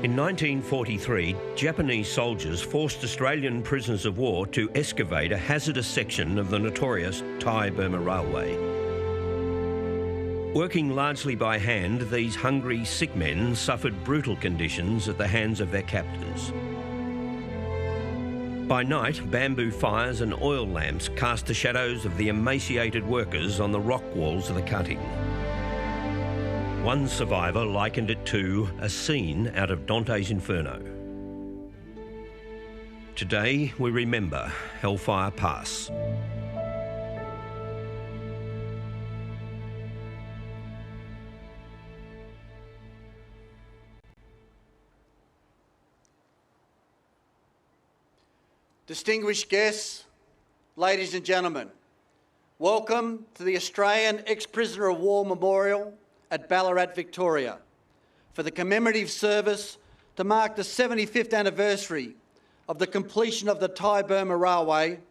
In 1943, Japanese soldiers forced Australian prisoners of war to excavate a hazardous section of the notorious Thai-Burma Railway. Working largely by hand, these hungry, sick men suffered brutal conditions at the hands of their captors. By night, bamboo fires and oil lamps cast the shadows of the emaciated workers on the rock walls of the cutting. One survivor likened it to a scene out of Dante's Inferno. Today, we remember Hellfire Pass. Distinguished guests, ladies and gentlemen, welcome to the Australian Ex-Prisoner of War Memorial at Ballarat, Victoria, for the commemorative service to mark the 75th anniversary of the completion of the Thai-Burma Railway,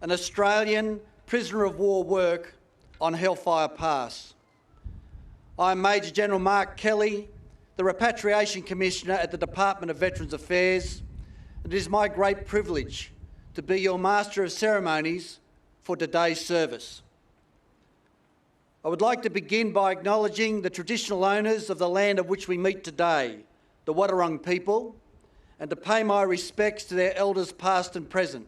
an Australian prisoner of war work on Hellfire Pass. I'm Major General Mark Kelly, the Repatriation Commissioner at the Department of Veterans Affairs. It is my great privilege to be your Master of Ceremonies for today's service. I would like to begin by acknowledging the traditional owners of the land of which we meet today, the Wadawurrung people, and to pay my respects to their elders past and present.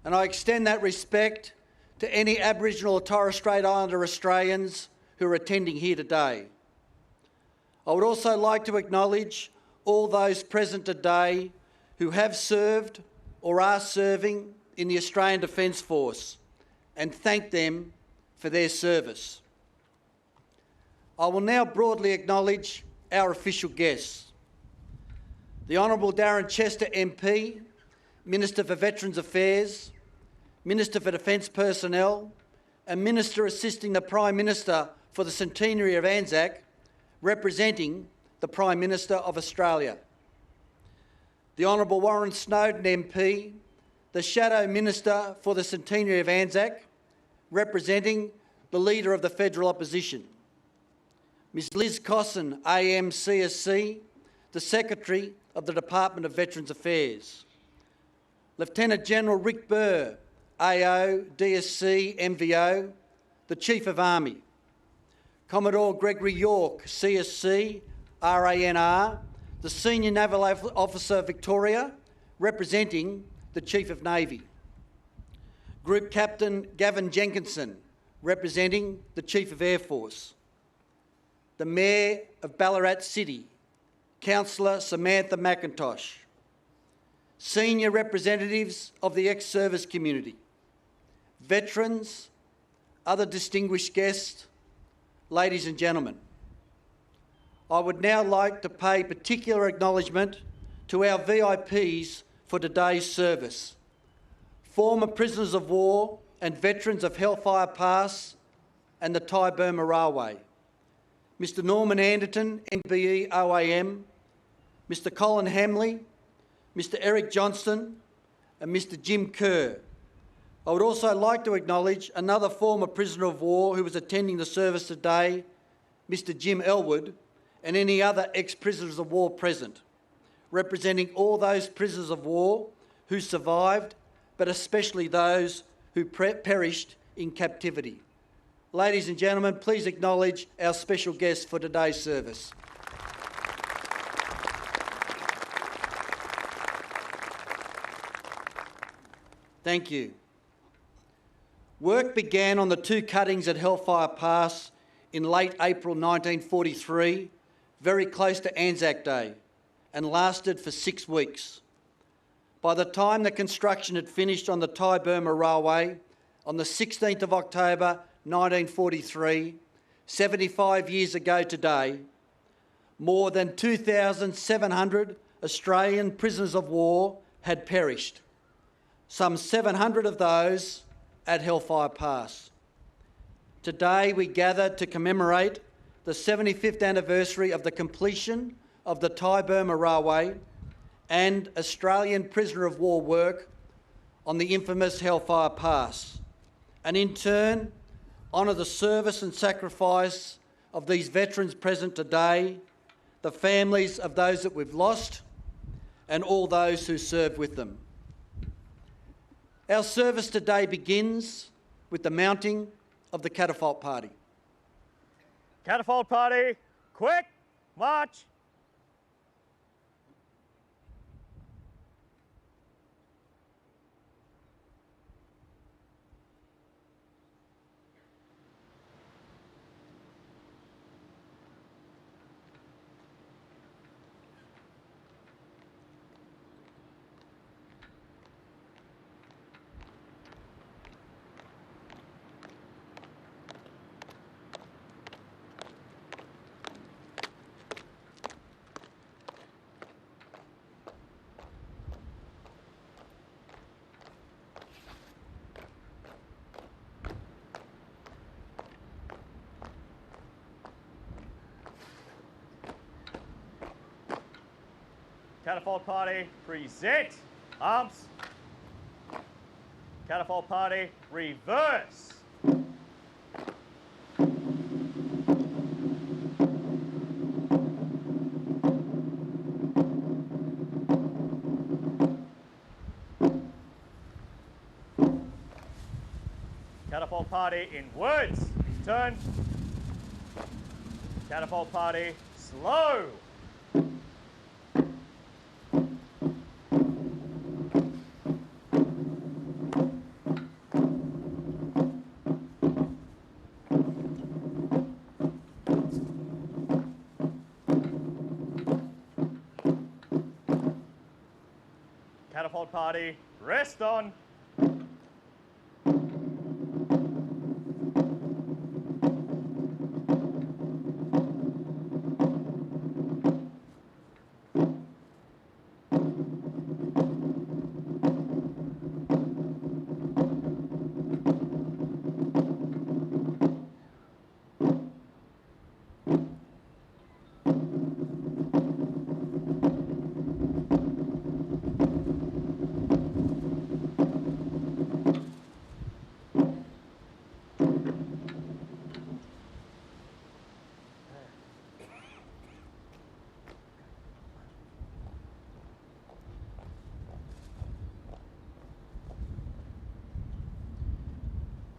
And I extend that respect to any Aboriginal or Torres Strait Islander Australians who are attending here today. I would also like to acknowledge all those present today who have served or are serving in the Australian Defence Force and thank them for their service. I will now broadly acknowledge our official guests. The Honourable Darren Chester MP, Minister for Veterans Affairs, Minister for Defence Personnel and Minister assisting the Prime Minister for the centenary of Anzac, representing the Prime Minister of Australia. The Honourable Warren Snowden MP, the Shadow Minister for the centenary of Anzac, representing the Leader of the Federal Opposition. Ms Liz Cosson, AM-CSC, the Secretary of the Department of Veterans Affairs. Lieutenant General Rick Burr, AO, DSC, MVO, the Chief of Army. Commodore Gregory York, CSC, RANR, the Senior Naval Officer Victoria, representing the Chief of Navy. Group Captain Gavin Jenkinson, representing the Chief of Air Force. The Mayor of Ballarat City, Councillor Samantha McIntosh. Senior representatives of the ex-service community, veterans, other distinguished guests, ladies and gentlemen. I would now like to pay particular acknowledgement to our VIPs for today's service. Former prisoners of war and veterans of Hellfire Pass and the Thai-Burma Railway. Mr Norman Anderton, MBE OAM, Mr Colin Hamley, Mr Eric Johnston and Mr Jim Kerr. I would also like to acknowledge another former prisoner of war who was attending the service today, Mr Jim Elwood, and any other ex-prisoners of war present, representing all those prisoners of war who survived, but especially those who perished in captivity. Ladies and gentlemen, please acknowledge our special guests for today's service. Thank you. Work began on the two cuttings at Hellfire Pass in late April 1943, very close to Anzac Day, and lasted for 6 weeks. By the time the construction had finished on the Thai-Burma Railway on the 16th of October 1943, 75 years ago today, more than 2,700 Australian prisoners of war had perished, some 700 of those at Hellfire Pass. Today we gather to commemorate the 75th anniversary of the completion of the Thai-Burma Railway and Australian prisoner of war work on the infamous Hellfire Pass, and in turn honour the service and sacrifice of these veterans present today, the families of those that we've lost, and all those who served with them. Our service today begins with the mounting of the catapult party. Catapult party, quick, march. Catapult party, present, arms. Catapult party, reverse. Catapult party inwards, turn. Catapult party, slow. Catapult party, rest on.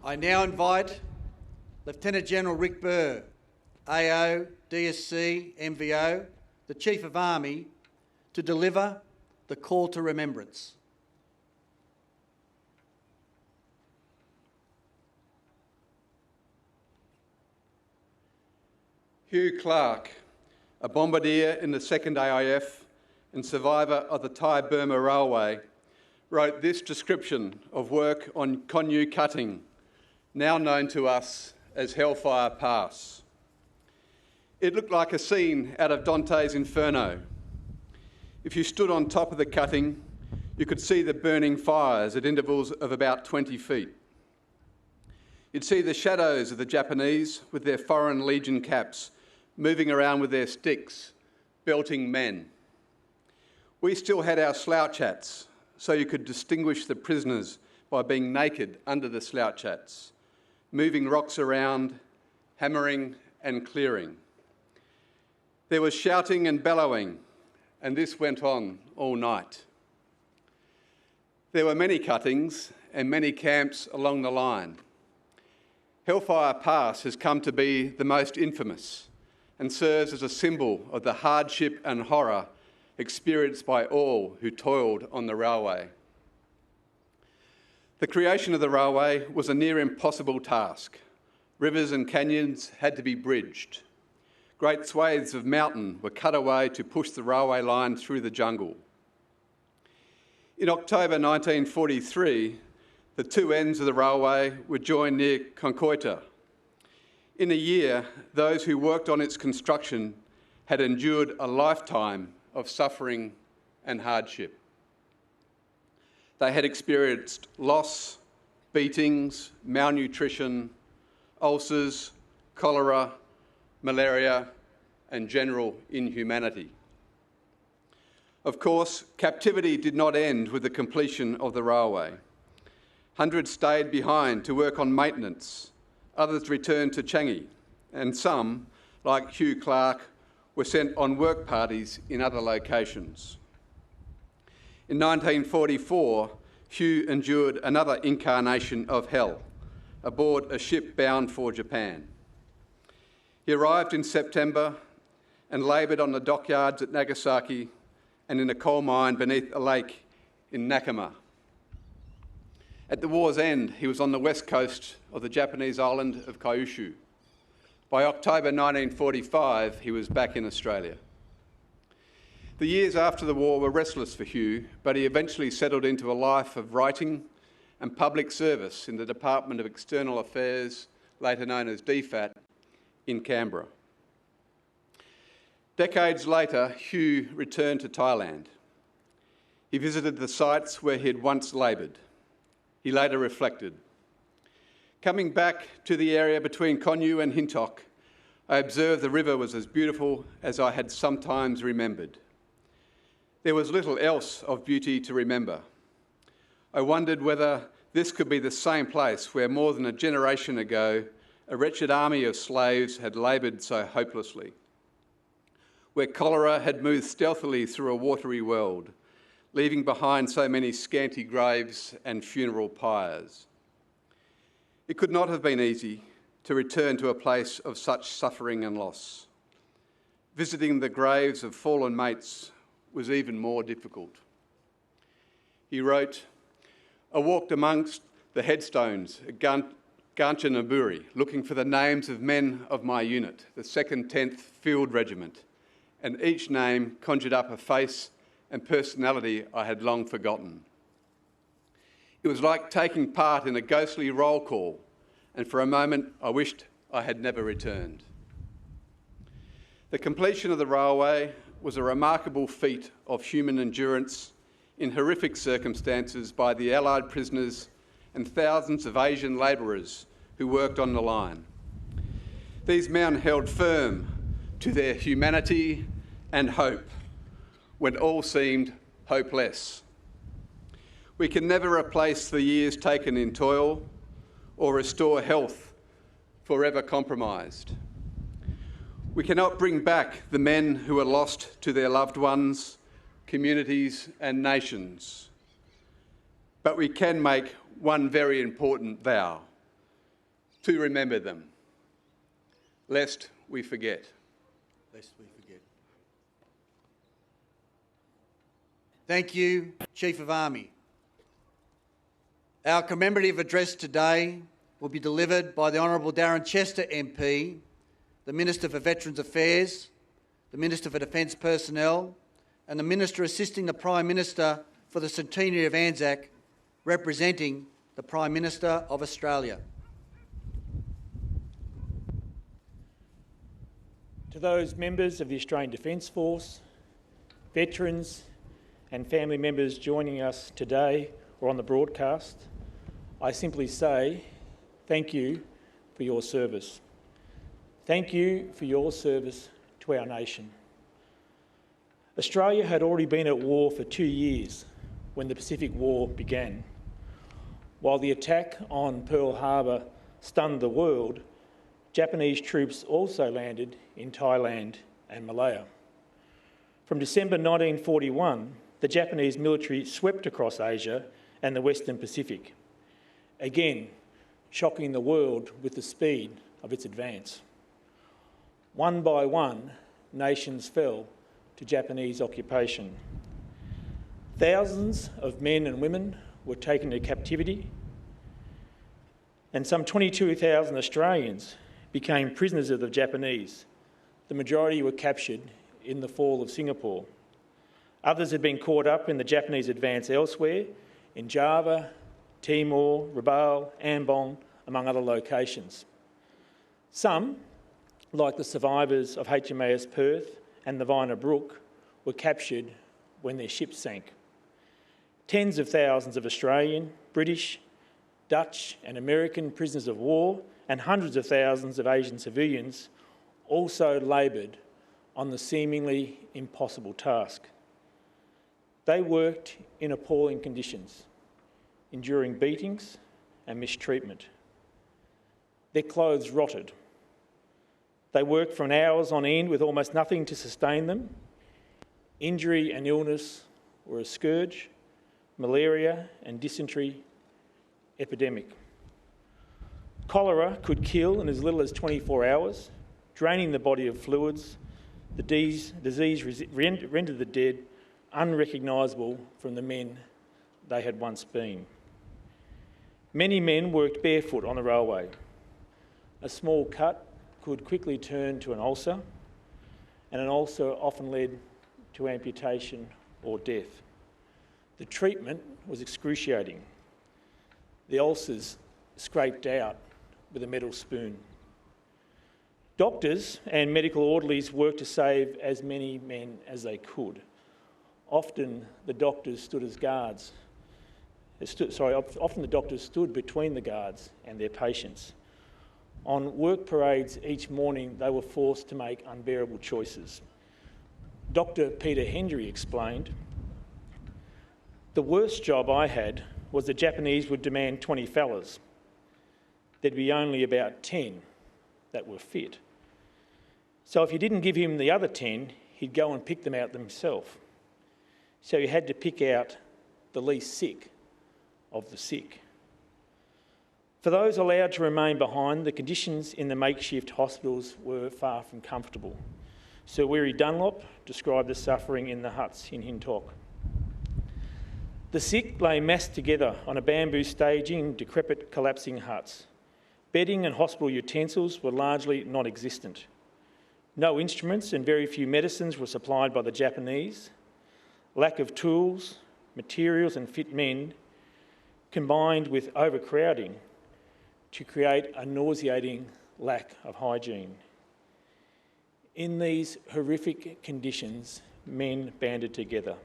I now invite Lieutenant General Rick Burt, AO, DSC, MVO, the Chief of Army, to deliver the call to remembrance. Hugh Clark, a bombardier in the 2nd AIF and survivor of the Thai-Burma Railway, wrote this description of work on Konyu cutting, now known to us as Hellfire Pass. It looked like a scene out of Dante's Inferno. If you stood on top of the cutting, you could see the burning fires at intervals of about 20 feet. You'd see the shadows of the Japanese with their Foreign Legion caps moving around with their sticks, belting men. We still had our slouch hats, so you could distinguish the prisoners by being naked under the slouch hats, moving rocks around, hammering and clearing. There was shouting and bellowing, and this went on all night. There were many cuttings and many camps along the line. Hellfire Pass has come to be the most infamous and serves as a symbol of the hardship and horror experienced by all who toiled on the railway. The creation of the railway was a near impossible task. Rivers and canyons had to be bridged. Great swathes of mountain were cut away to push the railway line through the jungle. In October 1943, the two ends of the railway were joined near Konkoita. In a year, those who worked on its construction had endured a lifetime of suffering and hardship. They had experienced loss, beatings, malnutrition, ulcers, cholera, malaria, and general inhumanity. Of course, captivity did not end with the completion of the railway. Hundreds stayed behind to work on maintenance, others returned to Changi, and some, like Hugh Clark, were sent on work parties in other locations. In 1944, Hugh endured another incarnation of hell aboard a ship bound for Japan. He arrived in September and laboured on the dockyards at Nagasaki and in a coal mine beneath a lake in Nakama. At the war's end, he was on the west coast of the Japanese island of Kyushu. By October 1945, he was back in Australia. The years after the war were restless for Hugh, but he eventually settled into a life of writing and public service in the Department of External Affairs, later known as DFAT, in Canberra. Decades later, Hugh returned to Thailand. He visited the sites where he had once laboured. He later reflected, "Coming back to the area between Konyu and Hintok, I observed the river was as beautiful as I had sometimes remembered. There was little else of beauty to remember. I wondered whether this could be the same place where more than a generation ago a wretched army of slaves had laboured so hopelessly, where cholera had moved stealthily through a watery world, leaving behind so many scanty graves and funeral pyres. It could not have been easy to return to a place of such suffering and loss. Visiting the graves of fallen mates was even more difficult." He wrote, "I walked amongst the headstones at Kanchanaburi, looking for the names of men of my unit, the 2nd 10th Field Regiment, and each name conjured up a face and personality I had long forgotten. It was like taking part in a ghostly roll call, and for a moment I wished I had never returned." The completion of the railway was a remarkable feat of human endurance in horrific circumstances by the Allied prisoners and thousands of Asian labourers who worked on the line. These men held firm to their humanity and hope when all seemed hopeless. We can never replace the years taken in toil or restore health forever compromised. We cannot bring back the men who are lost to their loved ones, communities and nations. But we can make one very important vow: to remember them, lest we forget. Lest we forget. Thank you, Chief of Army. Our commemorative address today will be delivered by the Honourable Darren Chester MP, the Minister for Veterans Affairs, the Minister for Defence Personnel, and the Minister assisting the Prime Minister for the Centenary of Anzac, representing the Prime Minister of Australia. To those members of the Australian Defence Force, veterans and family members joining us today or on the broadcast, I simply say thank you for your service. Thank you for your service to our nation. Australia had already been at war for 2 years when the Pacific War began. While the attack on Pearl Harbor stunned the world, Japanese troops also landed in Thailand and Malaya. From December 1941, the Japanese military swept across Asia and the Western Pacific, again shocking the world with the speed of its advance. One by one, nations fell to Japanese occupation. Thousands of men and women were taken into captivity, and some 22,000 Australians became prisoners of the Japanese. The majority were captured in the fall of Singapore. Others had been caught up in the Japanese advance elsewhere, in Java, Timor, Rabaul, Ambon, among other locations. Some, like the survivors of HMAS Perth and the Vina Brook, were captured when their ships sank. Tens of thousands of Australian, British, Dutch and American prisoners of war and hundreds of thousands of Asian civilians also laboured on the seemingly impossible task. They worked in appalling conditions, enduring beatings and mistreatment. Their clothes rotted. They worked for hours on end with almost nothing to sustain them. Injury and illness were a scourge, malaria and dysentery epidemic. Cholera could kill in as little as 24 hours, draining the body of fluids. The disease rendered the dead unrecognisable from the men they had once been. Many men worked barefoot on the railway. A small cut could quickly turn to an ulcer, and an ulcer often led to amputation or death. The treatment was excruciating. The ulcers scraped out with a metal spoon. Doctors and medical orderlies worked to save as many men as they could. Often the doctors stood as guards. Often the doctors stood between the guards and their patients. On work parades each morning, they were forced to make unbearable choices. Dr. Peter Hendry explained, "The worst job I had was the Japanese would demand 20 fellas. There'd be only about 10 that were fit. So if you didn't give him the other 10, he'd go and pick them out himself. So you had to pick out the least sick of the sick." For those allowed to remain behind, the conditions in the makeshift hospitals were far from comfortable. Sir Weary Dunlop described the suffering in the huts in Hintok. The sick lay massed together on a bamboo staging in decrepit, collapsing huts. Bedding and hospital utensils were largely non-existent. No instruments and very few medicines were supplied by the Japanese. Lack of tools, materials and fit men, combined with overcrowding, to create a nauseating lack of hygiene. In these horrific conditions, men banded together.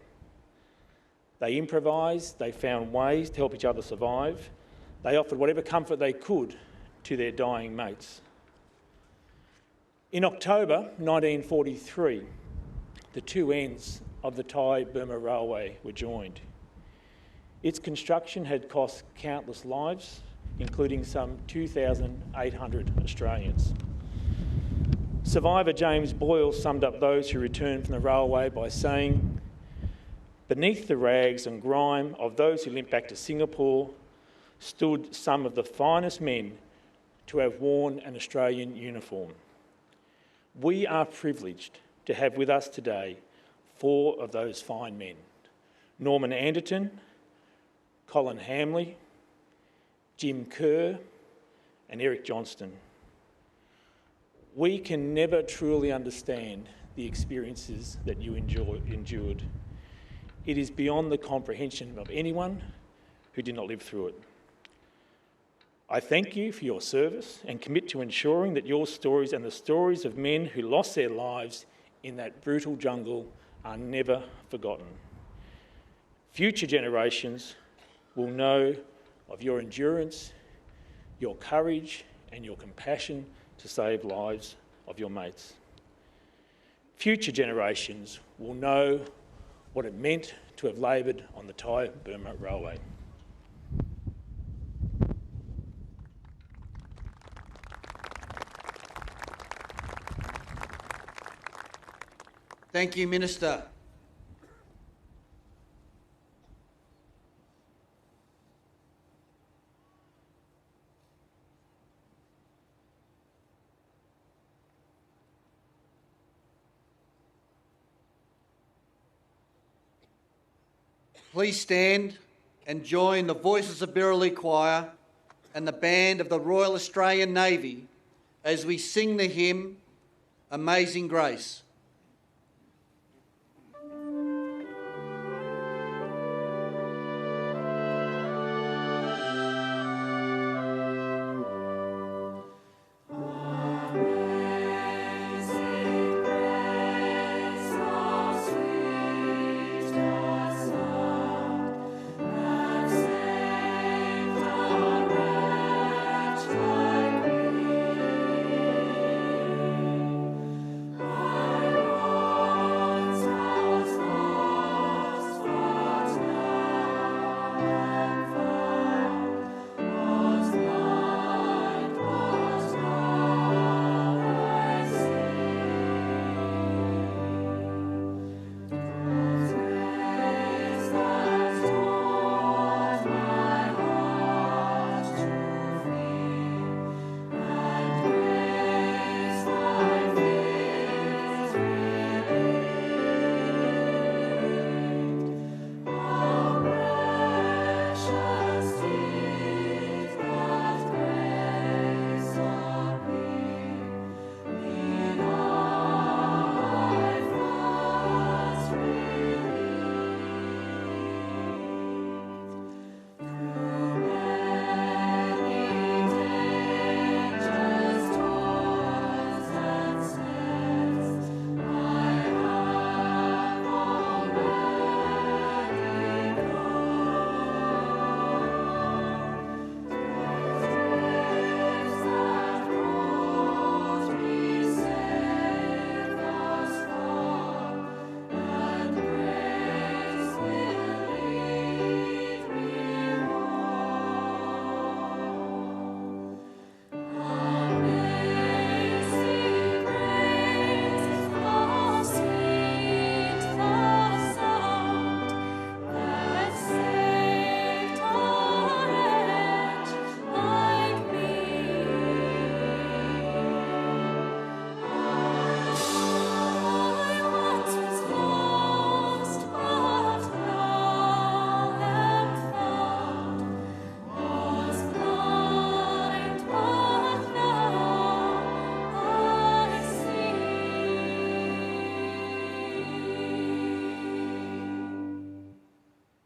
They improvised, they found ways to help each other survive. They offered whatever comfort they could to their dying mates. In October 1943, the two ends of the Thai-Burma Railway were joined. Its construction had cost countless lives, including some 2,800 Australians. Survivor James Boyle summed up those who returned from the railway by saying, "Beneath the rags and grime of those who limped back to Singapore stood some of the finest men to have worn an Australian uniform. We are privileged to have with us today 4 of those fine men: Norman Anderton, Colin Hamley, Jim Kerr and Eric Johnston. We can never truly understand the experiences that you endured. It is beyond the comprehension of anyone who did not live through it. I thank you for your service and commit to ensuring that your stories and the stories of men who lost their lives in that brutal jungle are never forgotten. Future generations will know of your endurance, your courage and your compassion to save lives of your mates. Future generations will know what it meant to have laboured on the Thai-Burma Railway." Thank you, Minister. Please stand and join the Voices of Birrallee Choir and the band of the Royal Australian Navy as we sing the hymn, Amazing Grace. I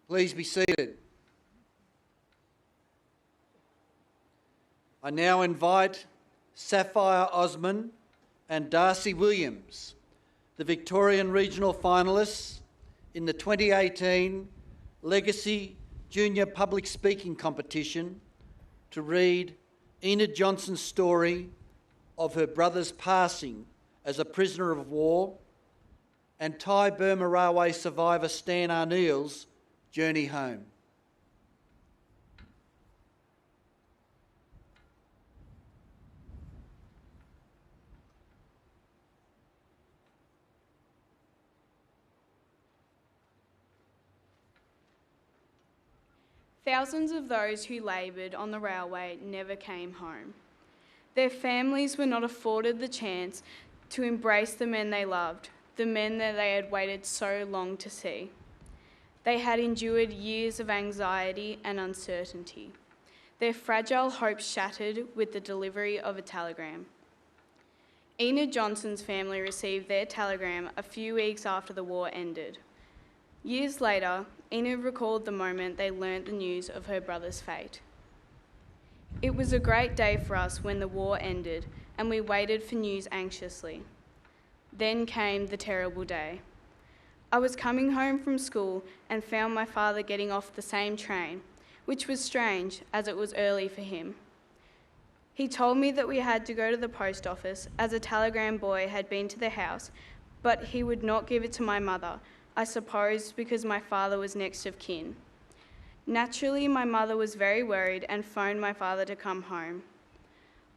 Please be seated. I now invite Sapphire Osman and Darcy Williams, the Victorian Regional finalists in the 2018 Legacy Junior Public Speaking Competition, to read Enid Johnson's story of her brother's passing as a prisoner of war and Thai Burma Railway survivor Stan Arneill's journey home. Thousands of those who laboured on the railway never came home. Their families were not afforded the chance to embrace the men they loved, the men that they had waited so long to see. They had endured years of anxiety and uncertainty, their fragile hopes shattered with the delivery of a telegram. Enid Johnson's family received their telegram a few weeks after the war ended. Years later, Enid recalled the moment they learnt the news of her brother's fate. It was a great day for us when the war ended and we waited for news anxiously. Then came the terrible day. I was coming home from school and found my father getting off the same train, which was strange as it was early for him. He told me that we had to go to the post office as a telegram boy had been to the house, but he would not give it to my mother, I suppose because my father was next of kin. Naturally, my mother was very worried and phoned my father to come home.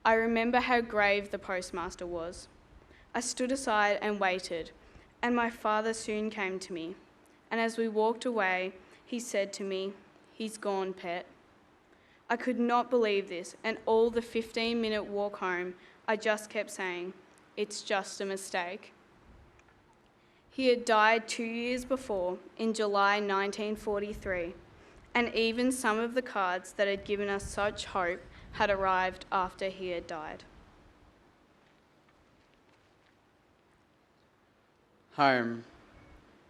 I remember how grave the postmaster was. I stood aside and waited, and my father soon came to me. And as we walked away, he said to me, "He's gone, pet." I could not believe this, and all the 15-minute walk home, I just kept saying, "It's just a mistake." He had died 2 years before, in July 1943, and even some of the cards that had given us such hope had arrived after he had died. Home.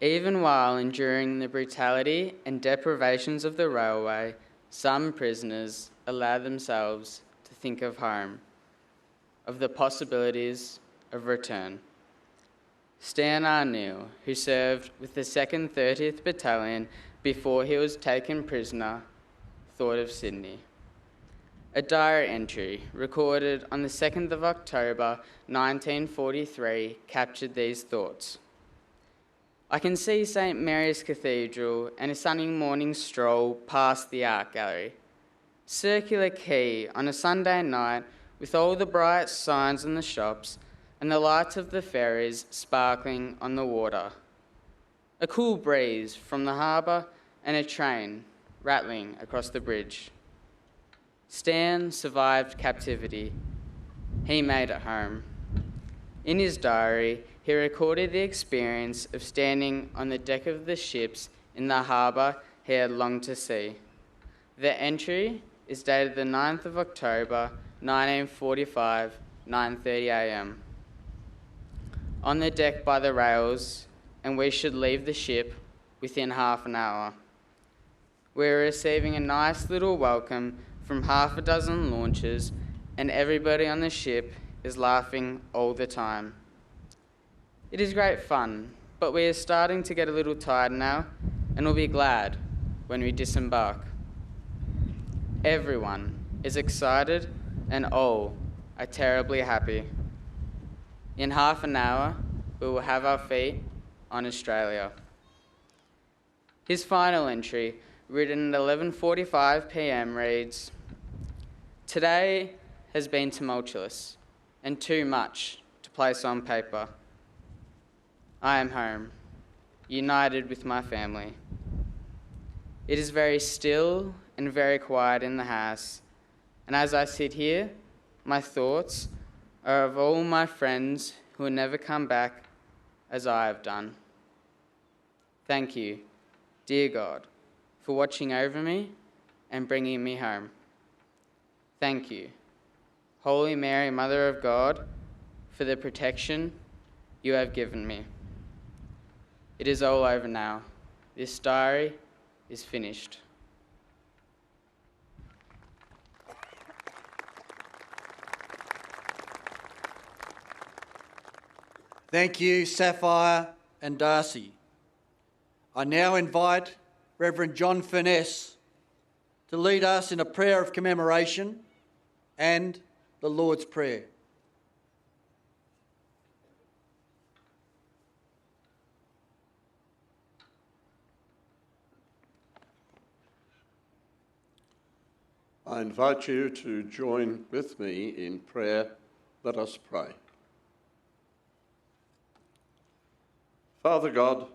Even while enduring the brutality and deprivations of the railway, some prisoners allow themselves to think of home, of the possibilities of return. Stan Arneill, who served with the 2nd 30th Battalion before he was taken prisoner, thought of Sydney. A diary entry recorded on the 2nd of October 1943 captured these thoughts. I can see St Mary's Cathedral and a sunny morning stroll past the art gallery. Circular Quay on a Sunday night with all the bright signs in the shops and the lights of the ferries sparkling on the water. A cool breeze from the harbour and a train rattling across the bridge. Stan survived captivity. He made it home. In his diary, he recorded the experience of standing on the deck of the ships in the harbour he had longed to see. The entry is dated the 9th of October 1945, 9:30 a.m. On the deck by the rails, and we should leave the ship within half an hour. We're receiving a nice little welcome from half a dozen launches, and everybody on the ship is laughing all the time. It is great fun, but we are starting to get a little tired now, and we'll be glad when we disembark. Everyone is excited and all are terribly happy. In half an hour, we will have our feet on Australia. His final entry, written at 11:45 p.m, reads, "Today has been tumultuous and too much to place on paper. I am home, united with my family. It is very still and very quiet in the house, and as I sit here, my thoughts are of all my friends who will never come back as I have done. Thank you, dear God, for watching over me and bringing me home. Thank you, Holy Mary, Mother of God, for the protection you have given me. It is all over now. This diary is finished. Thank you, Sapphire and Darcy. I now invite Reverend John Furness to lead us in a prayer of commemoration and the Lord's Prayer. I invite you to join with me in prayer. Let us pray. Father God,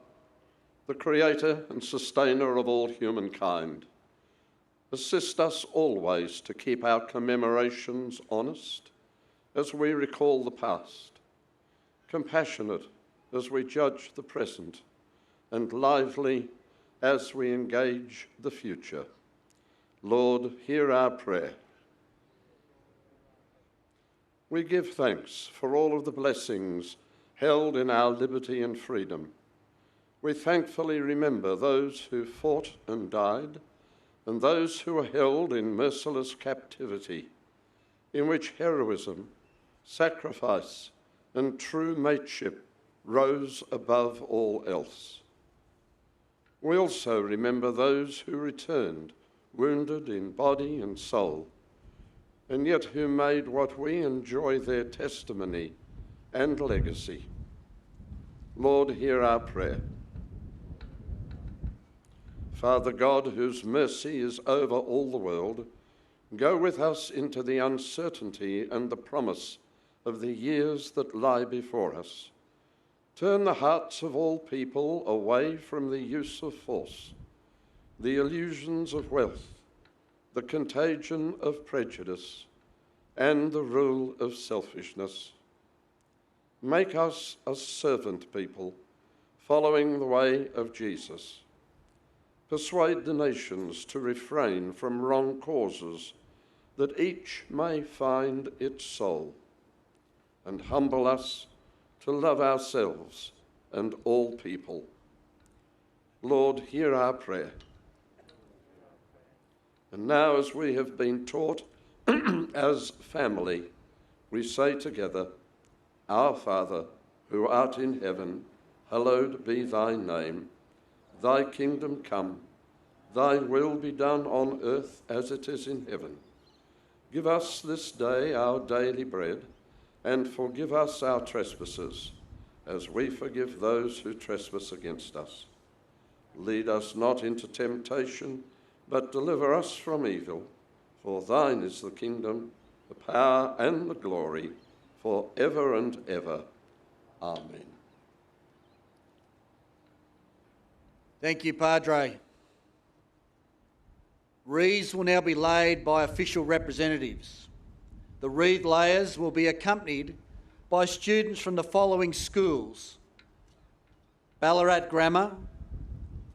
the creator and sustainer of all humankind, assist us always to keep our commemorations honest as we recall the past, compassionate as we judge the present, and lively as we engage the future. Lord, hear our prayer. We give thanks for all of the blessings held in our liberty and freedom. We thankfully remember those who fought and died, and those who were held in merciless captivity, in which heroism, sacrifice, and true mateship rose above all else. We also remember those who returned, wounded in body and soul, and yet who made what we enjoy their testimony and legacy. Lord, hear our prayer. Father God, whose mercy is over all the world, go with us into the uncertainty and the promise of the years that lie before us. Turn the hearts of all people away from the use of force, the illusions of wealth, the contagion of prejudice, and the rule of selfishness. Make us a servant people, following the way of Jesus. Persuade the nations to refrain from wrong causes, that each may find its soul, and humble us to love ourselves and all people. Lord, hear our prayer. And now, as we have been taught as family, we say together, Our Father, who art in heaven, hallowed be thy name. Thy kingdom come, thy will be done on earth as it is in heaven. Give us this day our daily bread, and forgive us our trespasses, as we forgive those who trespass against us. Lead us not into temptation, but deliver us from evil. For thine is the kingdom, the power, and the glory, for ever and ever. Amen. Thank you, Padre. Wreaths will now be laid by official representatives. The wreath layers will be accompanied by students from the following schools: Ballarat Grammar,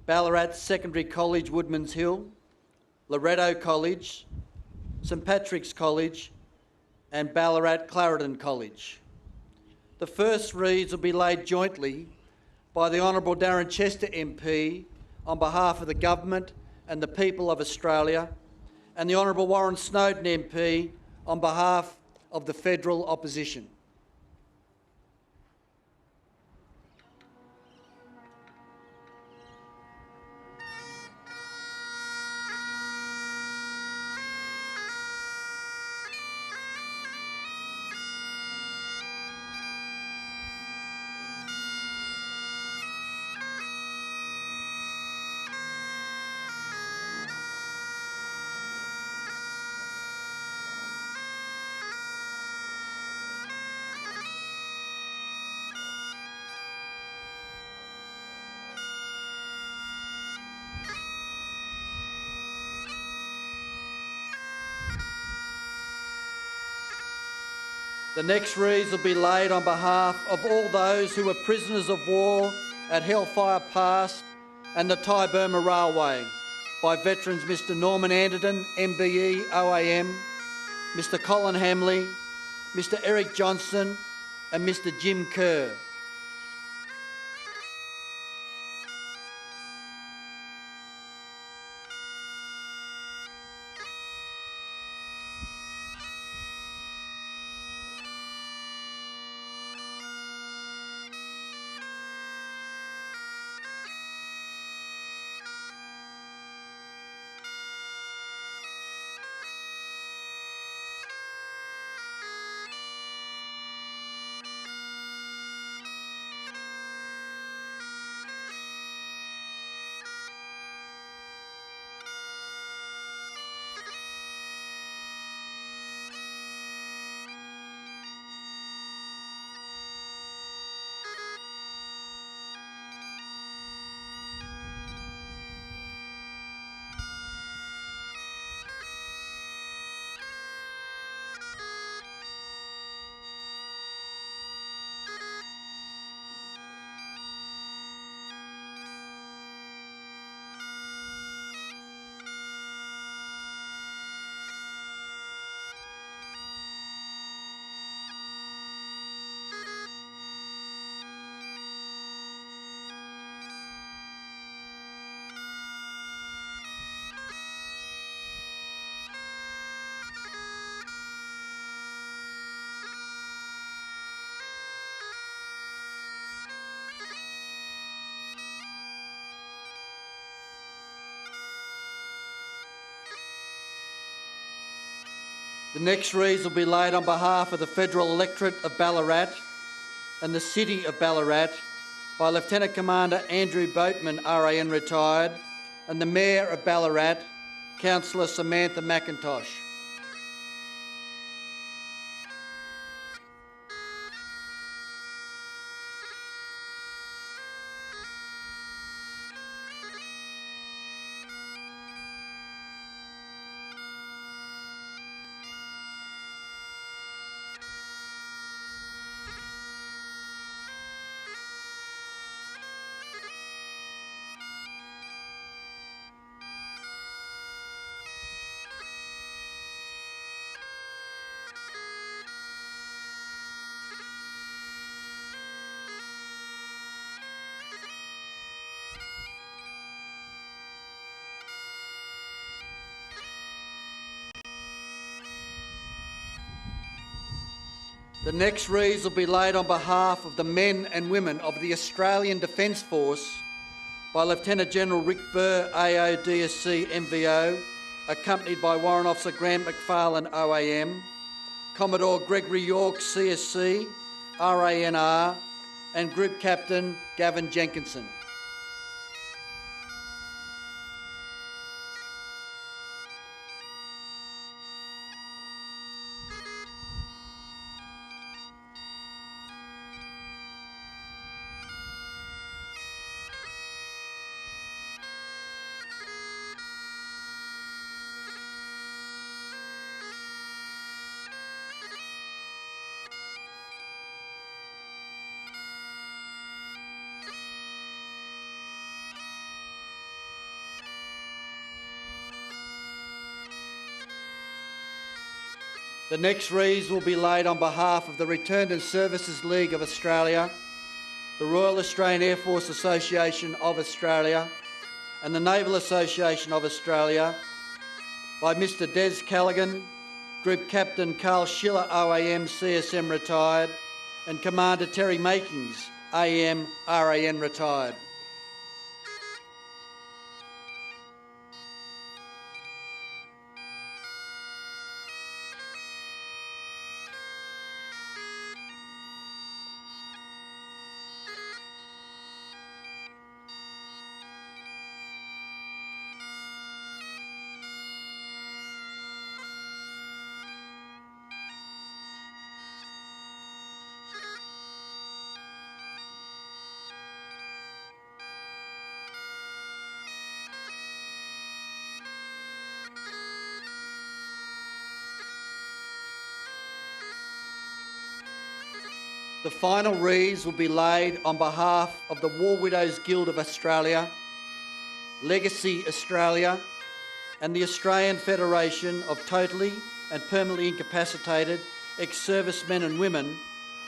Ballarat Secondary College Woodman's Hill, Loretto College, St Patrick's College, and Ballarat Clarendon College. The first wreaths will be laid jointly by the Honourable Darren Chester MP on behalf of the Government and the people of Australia, and the Honourable Warren Snowden MP on behalf of the Federal Opposition. The next wreaths will be laid on behalf of all those who were prisoners of war at Hellfire Pass and the Thai-Burma Railway by veterans Mr Norman Anderton, MBE, OAM, Mr Colin Hamley, Mr Eric Johnson and Mr Jim Kerr. The next wreaths will be laid on behalf of the Federal Electorate of Ballarat and the City of Ballarat by Lieutenant Commander Andrew Boatman, RAN retired, and the Mayor of Ballarat, Councillor Samantha McIntosh. The next wreaths will be laid on behalf of the men and women of the Australian Defence Force by Lieutenant General Rick Burr, AO DSC MVO, accompanied by Warrant Officer Grant McFarlane, OAM, Commodore Gregory York, CSC, RANR, and Group Captain Gavin Jenkinson. The next wreaths will be laid on behalf of the Returned and Services League of Australia, the Royal Australian Air Force Association of Australia, and the Naval Association of Australia by Mr Des Callaghan, Group Captain Carl Schiller, OAM CSM retired, and Commander Terry Makings, AM RAN retired. The final wreaths will be laid on behalf of the War Widows Guild of Australia, Legacy Australia, and the Australian Federation of Totally and Permanently Incapacitated Ex-Servicemen and Women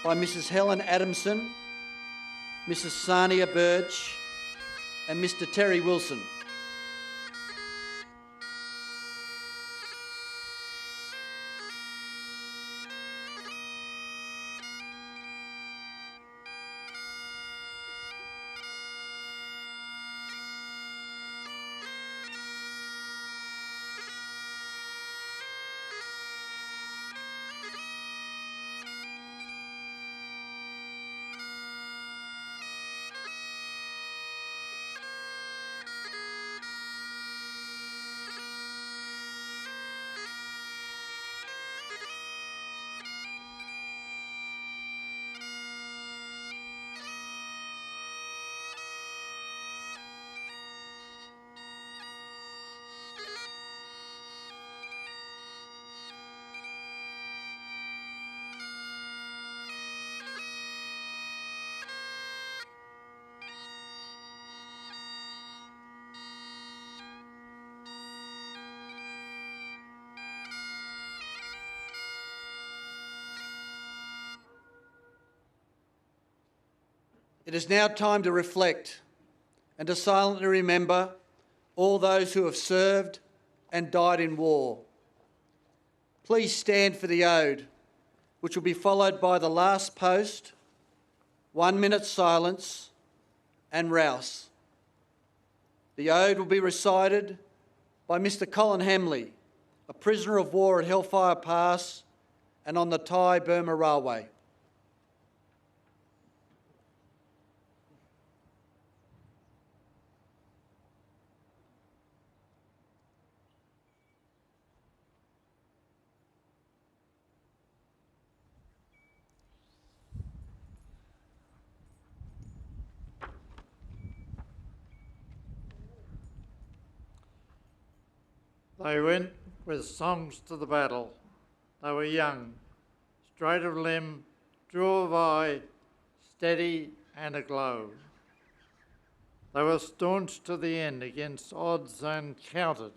by Mrs Helen Adamson, Mrs Sania Birch, and Mr Terry Wilson. It is now time to reflect and to silently remember all those who have served and died in war. Please stand for the ode, which will be followed by the last post, 1 minute silence, and rouse. The ode will be recited by Mr Colin Hamley, a prisoner of war at Hellfire Pass and on the Thai-Burma Railway. They went with songs to the battle. They were young, straight of limb, true of eye, steady and aglow. They were staunch to the end against odds uncounted.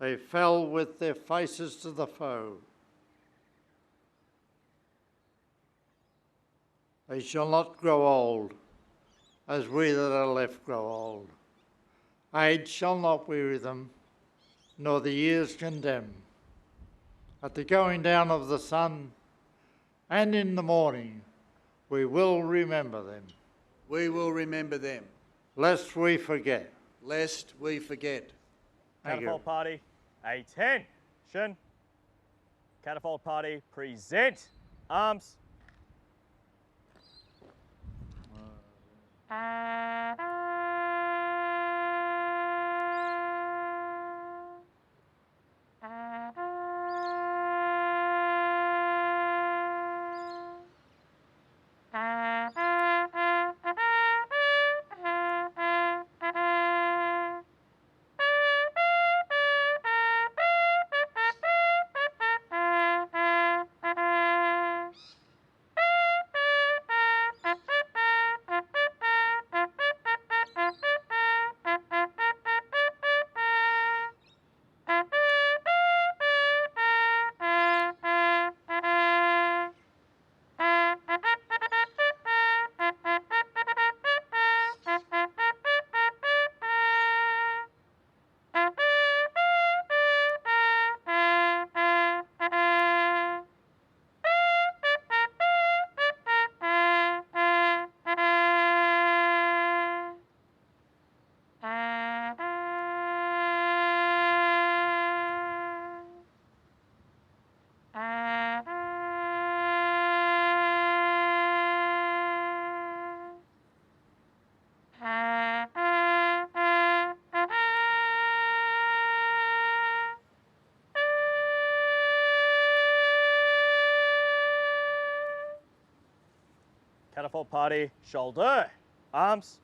They fell with their faces to the foe. They shall not grow old, as we that are left grow old. Age shall not weary them, nor the years condemn. At the going down of the sun and in the morning, we will remember them. We will remember them. Lest we forget. Lest we forget. Thank you. Catapult Party, attention. Catapult Party, present arms. Catapult Party, shoulder, arms.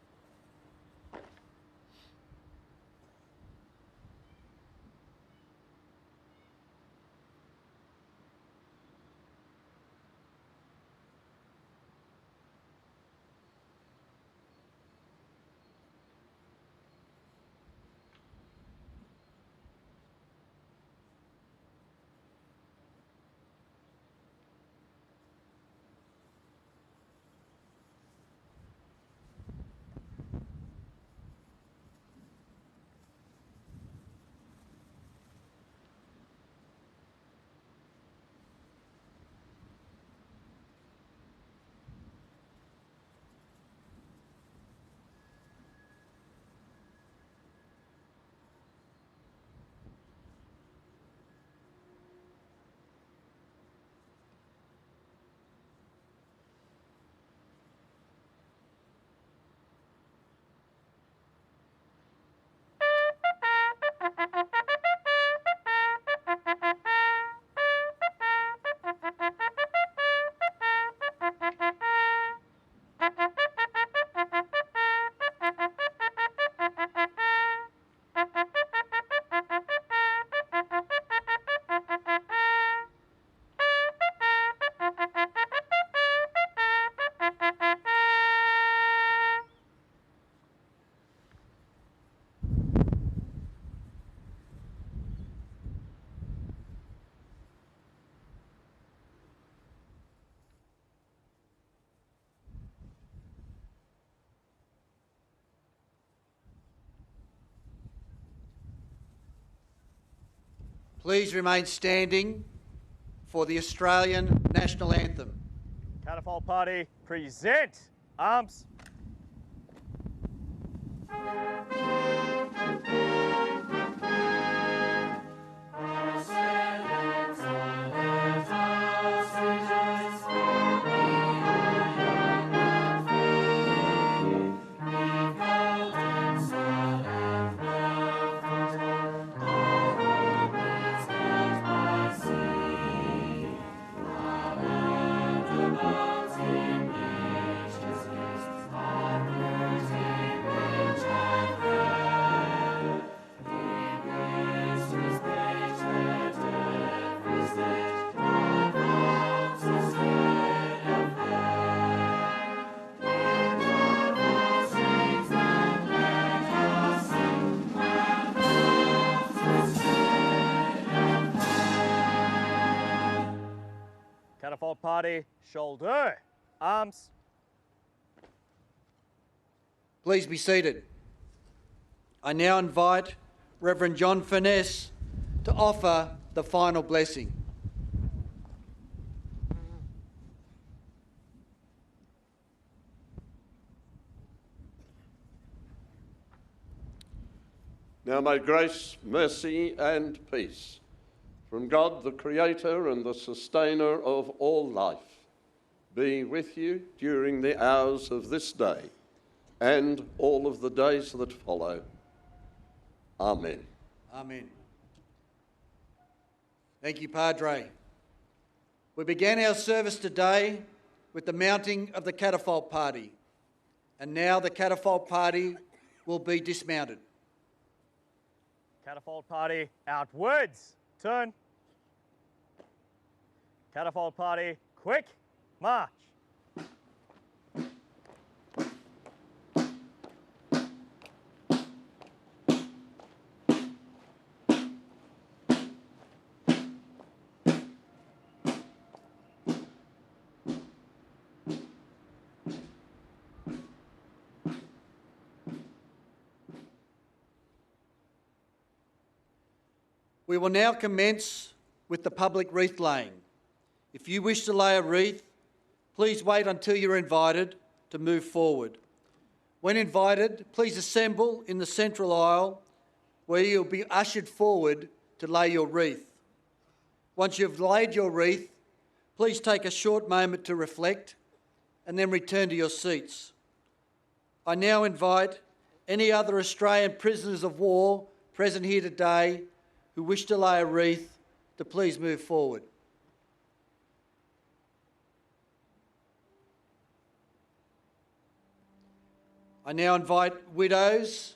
Please remain standing for the Australian National Anthem. Catapult Party, present arms. Catapult party, shoulder, arms. Please be seated. I now invite Reverend John Furness to offer the final blessing. Now may grace, mercy and peace from God, the Creator and the Sustainer of all life, be with you during the hours of this day and all of the days that follow. Amen. Amen. Thank you, Padre. We began our service today with the mounting of the catafalque party, and now the catafalque party will be dismounted. Catapult party, outwards, turn. Catapult party, quick, march. We will now commence with the public wreath laying. If you wish to lay a wreath, please wait until you're invited to move forward. When invited, please assemble in the central aisle where you'll be ushered forward to lay your wreath. Once you've laid your wreath, please take a short moment to reflect and then return to your seats. I now invite any other Australian prisoners of war present here today who wish to lay a wreath to please move forward. I now invite widows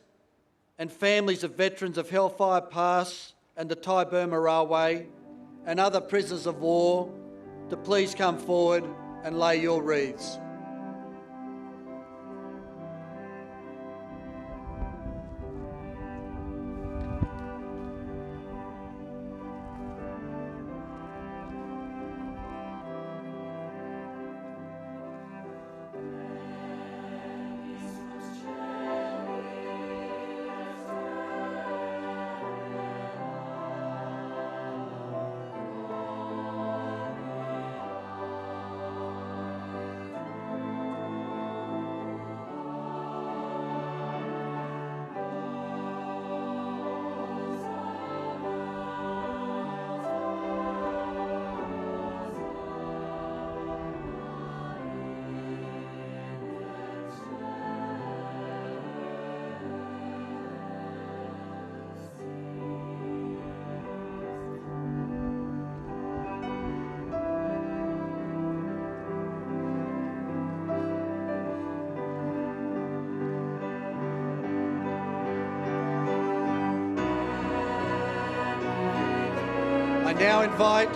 and families of veterans of Hellfire Pass and the Thai-Burma Railway and other prisoners of war to please come forward and lay your wreaths. I now invite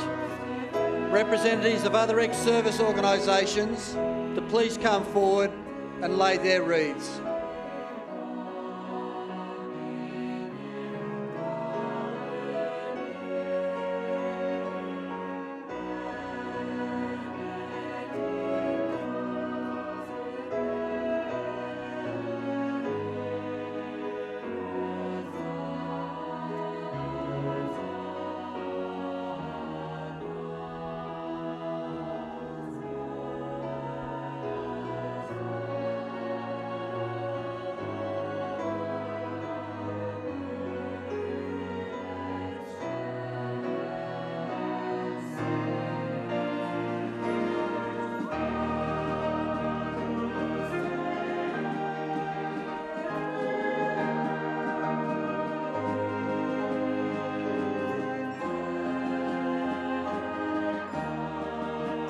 representatives of other ex-service organisations to please come forward and lay their wreaths.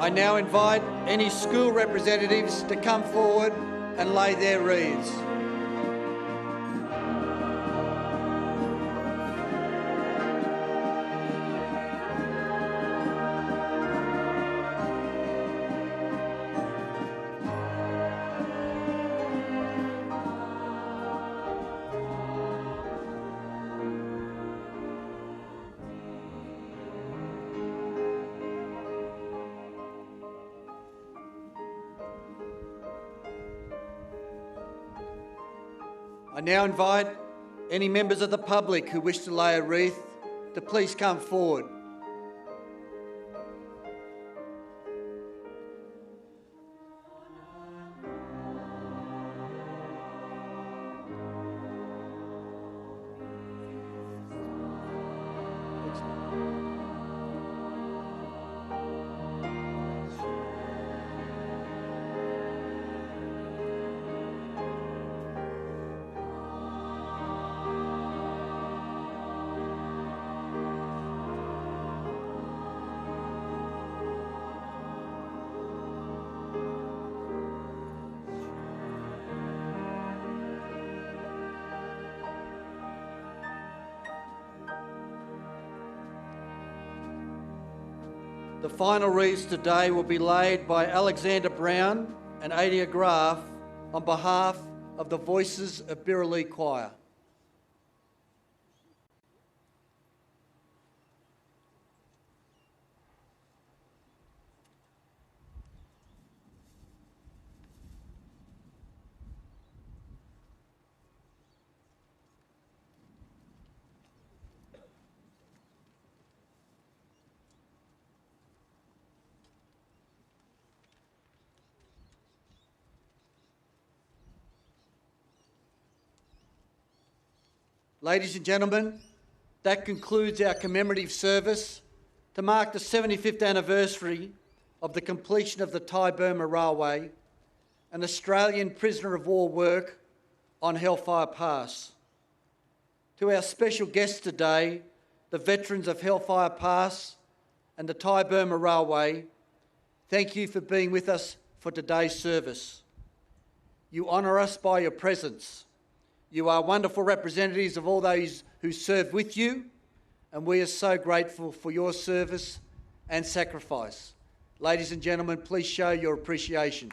I now invite any school representatives to come forward and lay their wreaths. I now invite any members of the public who wish to lay a wreath to please come forward. The final wreaths today will be laid by Alexander Brown and Adia Graf on behalf of the Voices of Birrallee Choir. Ladies and gentlemen, that concludes our commemorative service to mark the 75th anniversary of the completion of the Thai-Burma Railway, an Australian prisoner of war work on Hellfire Pass. To our special guests today, the veterans of Hellfire Pass and the Thai-Burma Railway, thank you for being with us for today's service. You honour us by your presence. You are wonderful representatives of all those who serve with you, and we are so grateful for your service and sacrifice. Ladies and gentlemen, please show your appreciation.